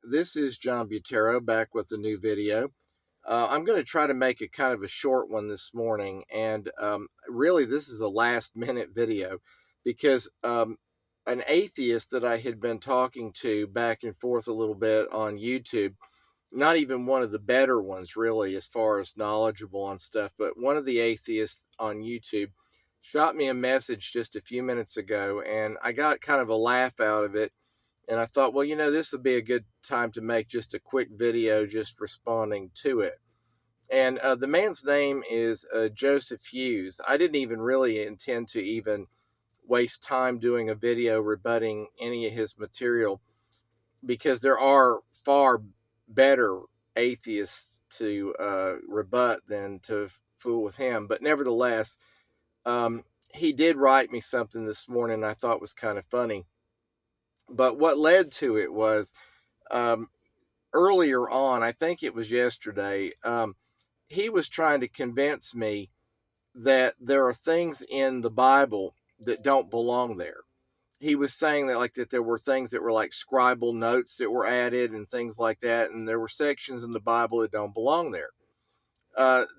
This is John Butero back with a new video. I'm going to try to make a kind of a short one this morning, and really this is a last minute video because an atheist that I had been talking to back and forth a little bit on YouTube, not even one of the better ones really as far as knowledgeable on stuff, but one of the atheists on YouTube shot me a message just a few minutes ago, and I got kind of a laugh out of it. And I thought, well, this would be a good time to make just a quick video just responding to it. And the man's name is Joseph Hewes. I didn't even really intend to even waste time doing a video rebutting any of his material because there are far better atheists to rebut than to fool with him. But nevertheless, he did write me something this morning I thought was kind of funny. But what led to it was um, earlier on, I think it was yesterday, he was trying to convince me that there are things in the Bible that don't belong there. He was saying that that there were things that were like scribal notes that were added and things like that, and there were sections in the Bible that don't belong there.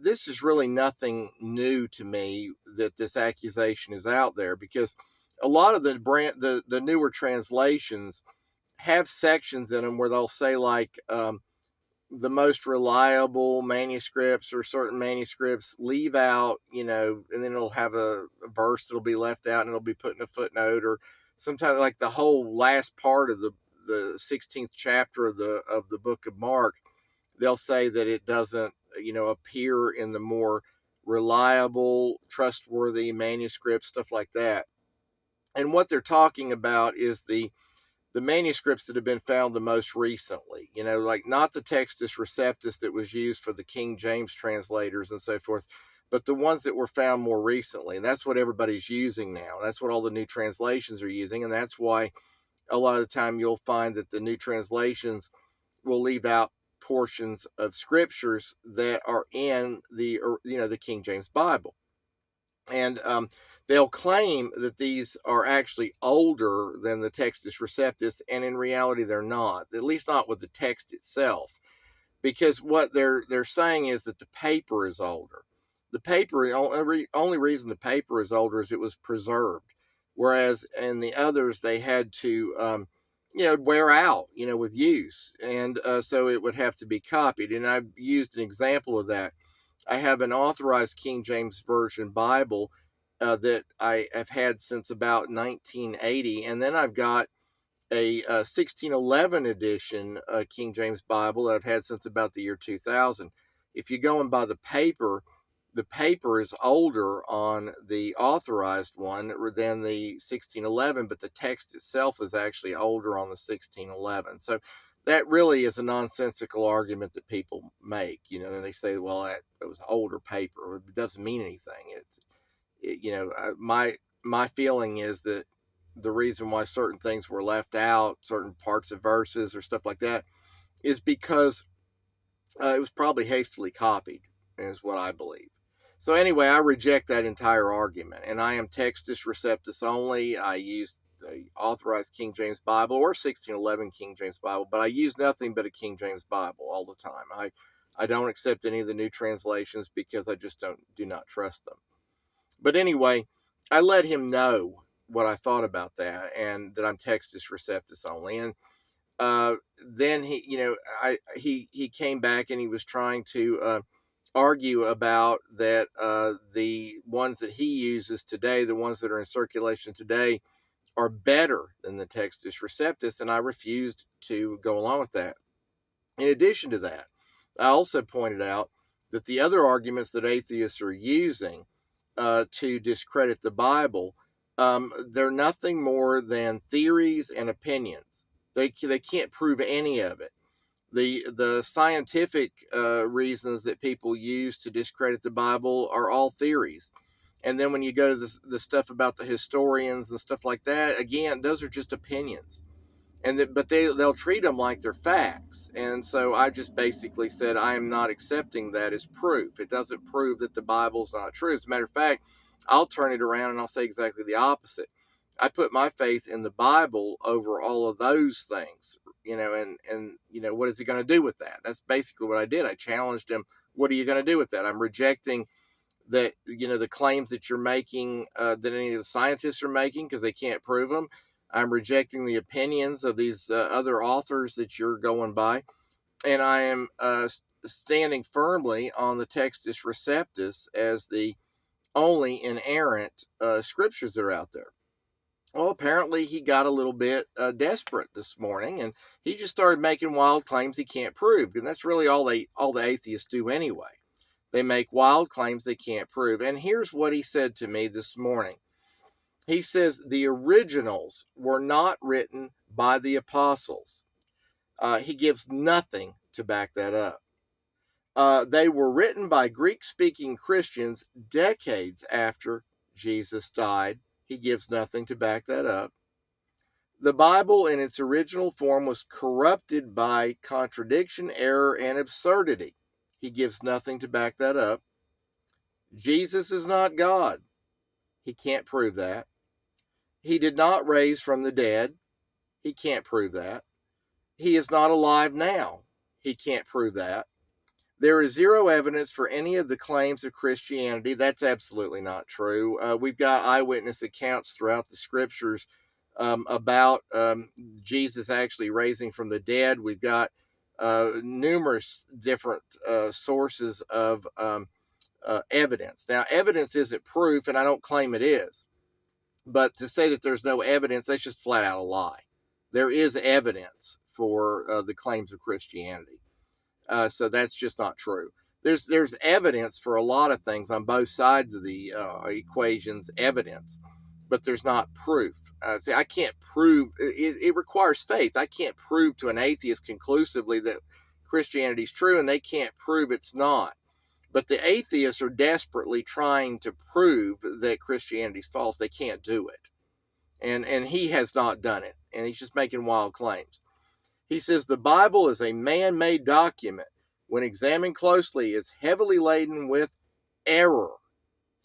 This is really nothing new to me that this accusation is out there, because a lot of the newer translations have sections in them where they'll say the most reliable manuscripts or certain manuscripts leave out, and then it'll have a verse that'll be left out and it'll be put in a footnote, or sometimes like the whole last part of the 16th chapter of the book of Mark, they'll say that it doesn't, appear in the more reliable, trustworthy manuscripts, stuff like that. And what they're talking about is the manuscripts that have been found the most recently, like not the Textus Receptus that was used for the King James translators and so forth, but the ones that were found more recently. And that's what everybody's using now. That's what all the new translations are using. And that's why a lot of the time you'll find that the new translations will leave out portions of scriptures that are in the King James Bible. And they'll claim that these are actually older than the Textus Receptus, and in reality they're not, at least not with the text itself, because what they're saying is that the paper is older. The paper, only reason the paper is older is it was preserved, whereas in the others they had to wear out, with use, and so it would have to be copied. And I've used an example of that. I have an authorized King James Version Bible that I have had since about 1980, and then I've got a 1611 edition King James Bible that I've had since about the year 2000. If you go and buy the paper is older on the authorized one than the 1611, but the text itself is actually older on the 1611. So that really is a nonsensical argument that people make. And they say, well, it was older paper. It doesn't mean anything. My feeling is that the reason why certain things were left out, certain parts of verses or stuff like that, is because it was probably hastily copied, is what I believe. So anyway, I reject that entire argument, and I am Textus Receptus only. I use the authorized King James Bible or 1611 King James Bible, but I use nothing but a King James Bible all the time. I don't accept any of the new translations because I just do not trust them. But anyway, I let him know what I thought about that, and that I'm Textus Receptus only. And then he came back and he was trying to argue about that the ones that he uses today, the ones that are in circulation today, are better than the Textus Receptus, and I refused to go along with that. In addition to that, I also pointed out that the other arguments that atheists are using to discredit the Bible, they're nothing more than theories and opinions. They can't prove any of it. The scientific reasons that people use to discredit the Bible are all theories. And then when you go to the stuff about the historians and stuff like that, again, those are just opinions. But they'll treat them like they're facts. And so I just basically said I am not accepting that as proof. It doesn't prove that the Bible's not true. As a matter of fact, I'll turn it around and I'll say exactly the opposite. I put my faith in the Bible over all of those things, and what is he going to do with that? That's basically what I did. I challenged him. What are you going to do with that? I'm rejecting that, the claims that you're making, that any of the scientists are making, because they can't prove them. I'm rejecting the opinions of these other authors that you're going by. And I am standing firmly on the Textus Receptus as the only inerrant scriptures that are out there. Well, apparently he got a little bit desperate this morning, and he just started making wild claims he can't prove. And that's really all the atheists do anyway. They make wild claims they can't prove. And here's what he said to me this morning. He says the originals were not written by the apostles. He gives nothing to back that up. They were written by Greek-speaking Christians decades after Jesus died. He gives nothing to back that up. The Bible in its original form was corrupted by contradiction, error, and absurdity. He gives nothing to back that up. Jesus is not God. He can't prove that. He did not raise from the dead. He can't prove that. He is not alive now. He can't prove that. There is zero evidence for any of the claims of Christianity. That's absolutely not true. We've got eyewitness accounts throughout the scriptures about Jesus actually raising from the dead. We've got numerous different sources of evidence. Now, evidence isn't proof, and I don't claim it is. But to say that there's no evidence, that's just flat out a lie. There is evidence for the claims of Christianity. So that's just not true. There's evidence for a lot of things on both sides of the equation's evidence, but there's not proof. See, I can't prove, it requires faith. I can't prove to an atheist conclusively that Christianity is true, and they can't prove it's not. But the atheists are desperately trying to prove that Christianity is false. They can't do it. And he has not done it. And he's just making wild claims. He says the Bible is a man-made document. When examined closely, is heavily laden with error.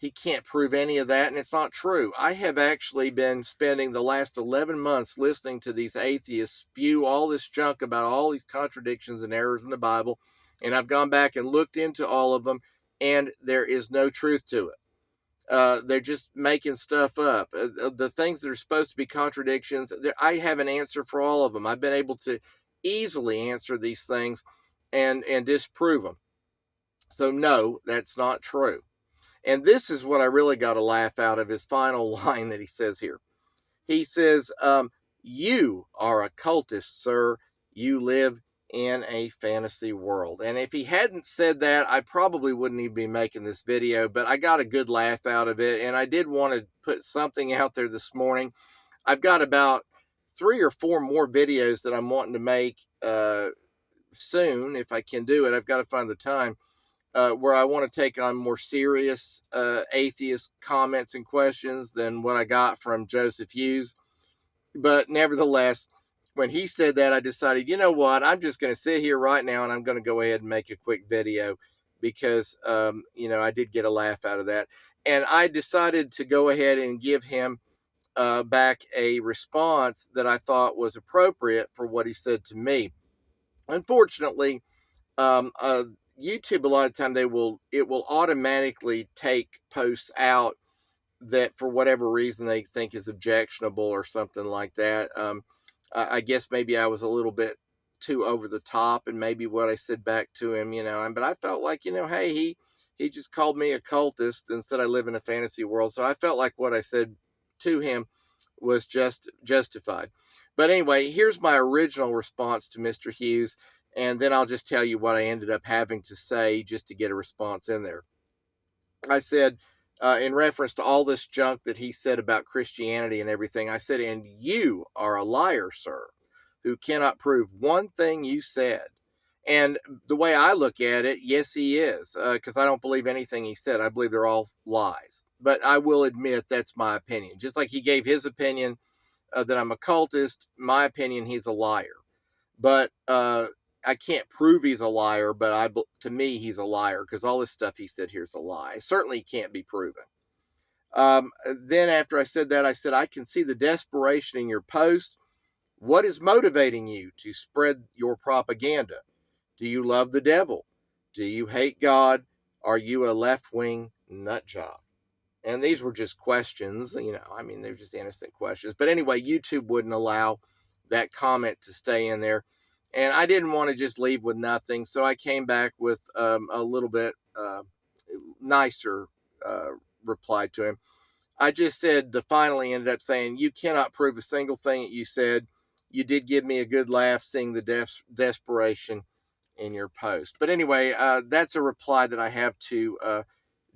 He can't prove any of that, and it's not true. I have actually been spending the last 11 months listening to these atheists spew all this junk about all these contradictions and errors in the Bible, and I've gone back and looked into all of them, and there is no truth to it. They're just making stuff up. The things that are supposed to be contradictions, I have an answer for all of them. I've been able to easily answer these things and disprove them. So no, that's not true. And this is what I really got a laugh out of his final line that he says here. He says, you are a cultist, sir. You live in a fantasy world. And if he hadn't said that, I probably wouldn't even be making this video, but I got a good laugh out of it. And I did want to put something out there this morning. I've got about 3 or 4 more videos that I'm wanting to make soon, if I can do it. I've got to find the time. Where I want to take on more serious atheist comments and questions than what I got from Joseph Hewes. But nevertheless, when he said that, I decided, you know what, I'm just going to sit here right now and I'm going to go ahead and make a quick video because, I did get a laugh out of that. And I decided to go ahead and give him back a response that I thought was appropriate for what he said to me. Unfortunately, YouTube, a lot of time it will automatically take posts out that for whatever reason they think is objectionable or something like that. I guess maybe I was a little bit too over the top, and maybe what I said back to him, but I felt like, hey, he just called me a cultist and said I live in a fantasy world. So I felt like what I said to him was just justified. But anyway, here's my original response to Mr. Hewes. And then I'll just tell you what I ended up having to say just to get a response in there. I said, in reference to all this junk that he said about Christianity and everything, I said, and you are a liar, sir, who cannot prove one thing you said. And the way I look at it, yes, he is, because I don't believe anything he said. I believe they're all lies. But I will admit that's my opinion. Just like he gave his opinion that I'm a cultist, my opinion, he's a liar. But I can't prove he's a liar, but to me, he's a liar because all this stuff he said here is a lie. It certainly can't be proven. Then after I said that, I said, I can see the desperation in your post. What is motivating you to spread your propaganda? Do you love the devil? Do you hate God? Are you a left-wing nut job? And these were just questions, I mean, they're just innocent questions. But anyway, YouTube wouldn't allow that comment to stay in there. And I didn't want to just leave with nothing. So I came back with a little bit nicer uh, reply to him. I just said, the finally ended up saying, you cannot prove a single thing that you said. You did give me a good laugh seeing the desperation in your post. But anyway, that's a reply that I have to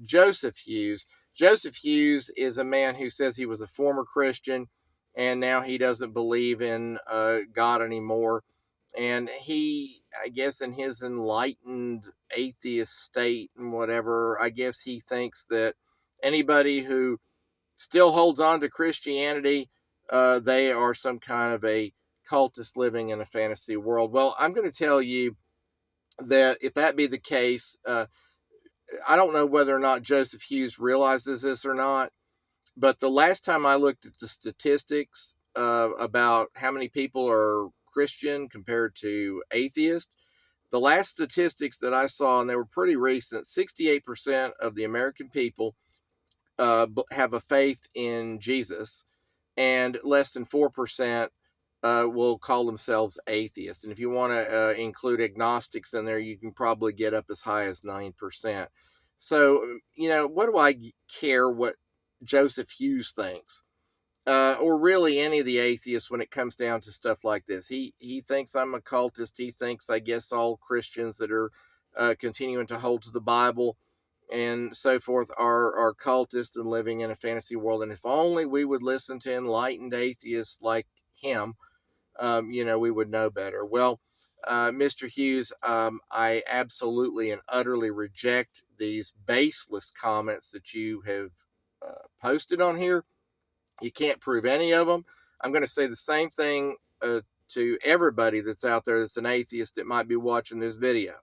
Joseph Hewes. Joseph Hewes is a man who says he was a former Christian and now he doesn't believe in God anymore. And he, I guess, in his enlightened atheist state and whatever, I guess he thinks that anybody who still holds on to Christianity, they are some kind of a cultist living in a fantasy world. Well, I'm going to tell you that if that be the case, I don't know whether or not Joseph Hewes realizes this or not, but the last time I looked at the statistics about how many people are Christian compared to atheist, the last statistics that I saw, and they were pretty recent, 68% of the American people have a faith in Jesus, and less than 4% will call themselves atheists. And if you want to include agnostics in there, you can probably get up as high as 9%. So, what do I care what Joseph Hewes thinks? Or really any of the atheists when it comes down to stuff like this. He thinks I'm a cultist. He thinks, I guess, all Christians that are continuing to hold to the Bible and so forth are cultists and living in a fantasy world. And if only we would listen to enlightened atheists like him, we would know better. Well, Mr. Hewes, I absolutely and utterly reject these baseless comments that you have posted on here. You can't prove any of them. I'm going to say the same thing to everybody that's out there that's an atheist that might be watching this video.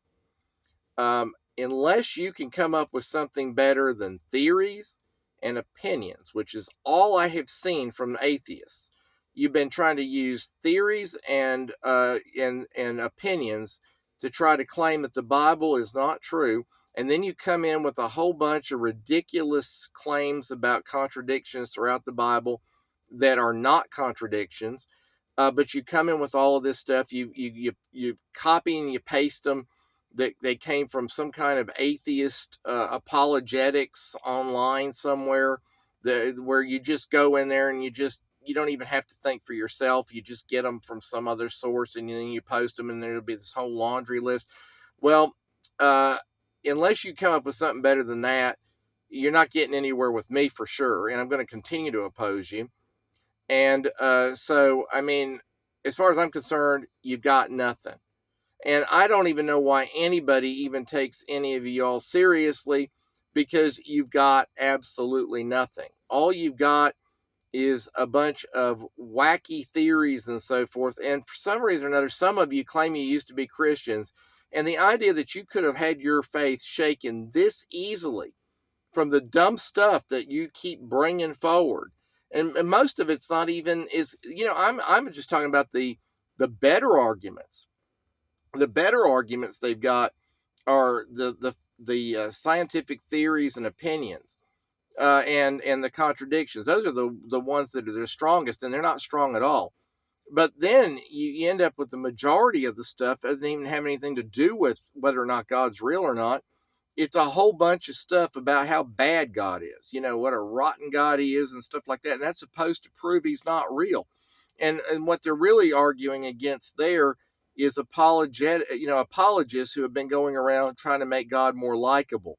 Unless you can come up with something better than theories and opinions, which is all I have seen from atheists. You've been trying to use theories and opinions to try to claim that the Bible is not true, and then you come in with a whole bunch of ridiculous claims about contradictions throughout the Bible that are not contradictions. But you come in with all of this stuff. You copy and you paste them. That they came from some kind of atheist apologetics online somewhere, where you just go in there and you don't even have to think for yourself. You just get them from some other source and then you post them, and there'll be this whole laundry list. Well, unless you come up with something better than that, you're not getting anywhere with me for sure. And I'm going to continue to oppose you. And so, I mean, as far as I'm concerned, you've got nothing. And I don't even know why anybody even takes any of y'all seriously, because you've got absolutely nothing. All you've got is a bunch of wacky theories and so forth. And for some reason or another, some of you claim you used to be Christians. And the idea that you could have had your faith shaken this easily from the dumb stuff that you keep bringing forward. And most of it's not even I'm just talking about the better arguments. The better arguments they've got are the scientific theories and opinions, and the contradictions. Those are the ones that are the strongest, and they're not strong at all. But then you end up with the majority of the stuff that doesn't even have anything to do with whether or not God's real or not. It's a whole bunch of stuff about how bad God is, what a rotten God he is and stuff like that. And that's supposed to prove he's not real. And what they're really arguing against there is apologists who have been going around trying to make God more likable.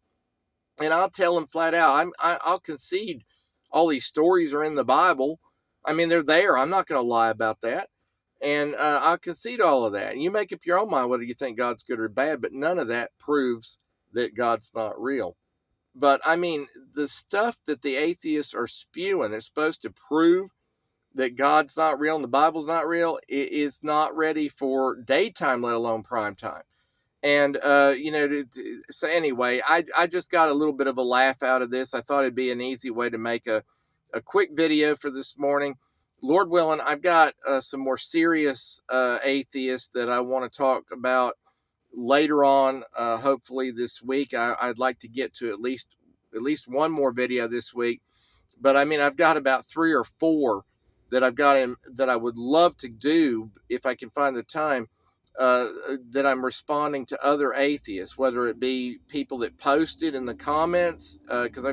And I'll tell them flat out, I'll concede all these stories are in the Bible. I mean, they're there. I'm not going to lie about that. And I'll concede all of that. And you make up your own mind whether you think God's good or bad, but none of that proves that God's not real. But I mean, the stuff that the atheists are spewing, they're supposed to prove that God's not real and the Bible's not real, it is not ready for daytime, let alone prime time. And, so anyway, I just got a little bit of a laugh out of this. I thought it'd be an easy way to make a quick video for this morning. Lord willing, I've got some more serious atheists that I want to talk about later on. Hopefully this week, I'd like to get to at least one more video this week. But I mean, I've got about 3 or 4 that I've got in that I would love to do if I can find the time. That I'm responding to other atheists, whether it be people that posted in the comments, because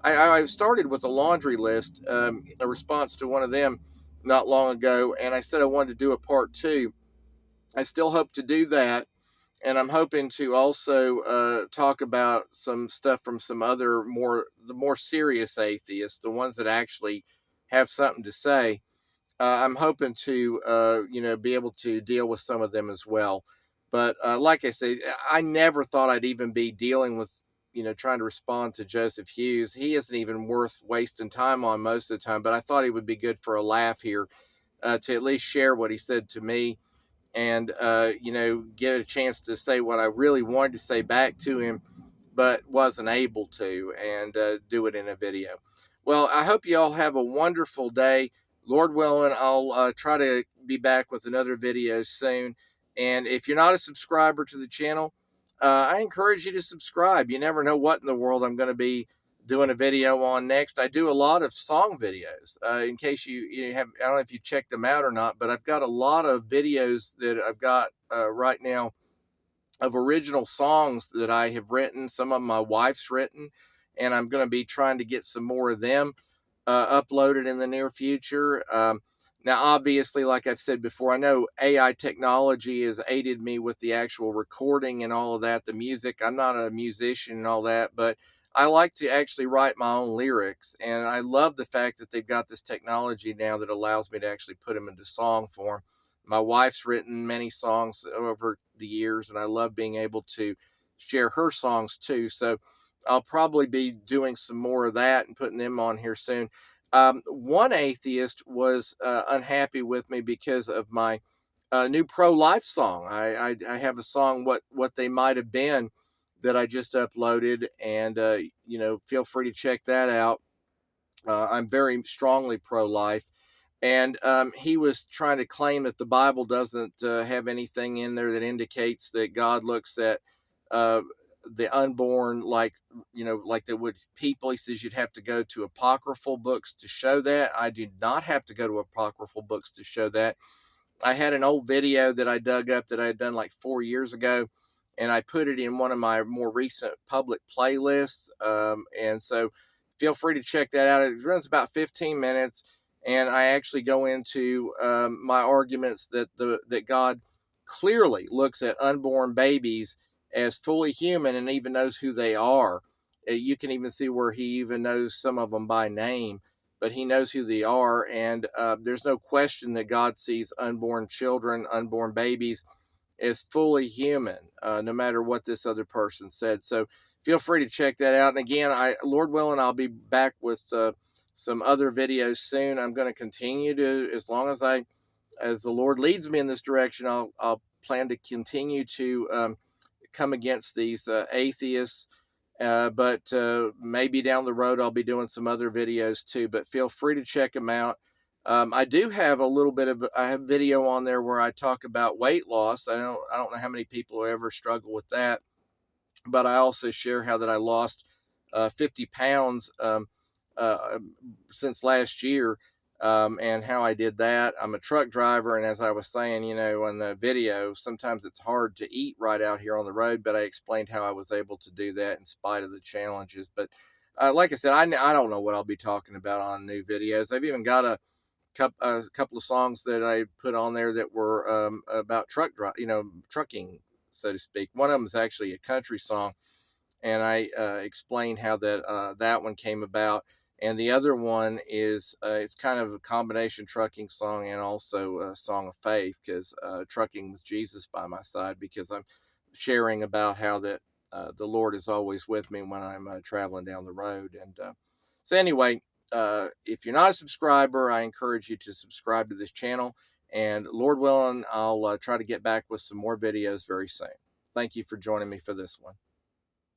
I started with a laundry list, a response to one of them not long ago, and I said I wanted to do a part 2. I still hope to do that, and I'm hoping to also talk about some stuff from some other the more serious atheists, the ones that actually have something to say. I'm hoping to be able to deal with some of them as well. But like I say, I never thought I'd even be dealing with trying to respond to Joseph Hewes. He isn't even worth wasting time on most of the time. But I thought he would be good for a laugh here, to at least share what he said to me, and get a chance to say what I really wanted to say back to him, but wasn't able to, and do it in a video. Well, I hope you all have a wonderful day. Lord willing, I'll try to be back with another video soon. And if you're not a subscriber to the channel, I encourage you to subscribe. You never know what in the world I'm going to be doing a video on next. I do a lot of song videos. In case you have, I don't know if you checked them out or not, but I've got a lot of videos that I've got right now of original songs that I have written. Some of my wife's written, and I'm going to be trying to get some more of them uploaded in the near future. Now, obviously, like I've said before, I know AI technology has aided me with the actual recording and all of that, the music. I'm not a musician and all that, but I like to actually write my own lyrics. And I love the fact that they've got this technology now that allows me to actually put them into song form. My wife's written many songs over the years, and I love being able to share her songs too. So I'll probably be doing some more of that and putting them on here soon. One atheist was unhappy with me because of my new pro-life song. I have a song, what they might have been, that I just uploaded, and feel free to check that out. I'm very strongly pro-life, and he was trying to claim that the Bible doesn't have anything in there that indicates that God looks at uh, the unborn like they would people. He says you'd have to go to apocryphal books to show that. I do not have to go to apocryphal books to show that. I had an old video that I dug up that I had done like 4 years ago, and I put it in one of my more recent public playlists. And so feel free to check that out. It runs about 15 minutes, and I actually go into my arguments that God clearly looks at unborn babies as fully human and even knows who they are. You can even see where he even knows some of them by name, but he knows who they are. And there's no question that God sees unborn children, unborn babies, as fully human, no matter what this other person said. So feel free to check that out. And again, Lord willing, I'll be back with some other videos soon. I'm going to continue to, as long as the Lord leads me in this direction, I'll plan to continue to come against these atheists. But maybe down the road I'll be doing some other videos too. But feel free to check them out. I do have a little bit of I have video on there where I talk about weight loss. I don't know how many people ever struggle with that, but I also share how that I lost 50 pounds uh, since last year, and how I did that. I'm a truck driver, and as I was saying, in the video, sometimes it's hard to eat right out here on the road, but I explained how I was able to do that in spite of the challenges. But like I said, I don't know what I'll be talking about on new videos. I've even got a couple of songs that I put on there that were about trucking, so to speak. One of them is actually a country song, and I explained how that one came about. And the other one is it's kind of a combination trucking song and also a song of faith, because trucking with Jesus by my side, because I'm sharing about how that the Lord is always with me when I'm traveling down the road. And so anyway, if you're not a subscriber, I encourage you to subscribe to this channel. And Lord willing, I'll try to get back with some more videos very soon. Thank you for joining me for this one.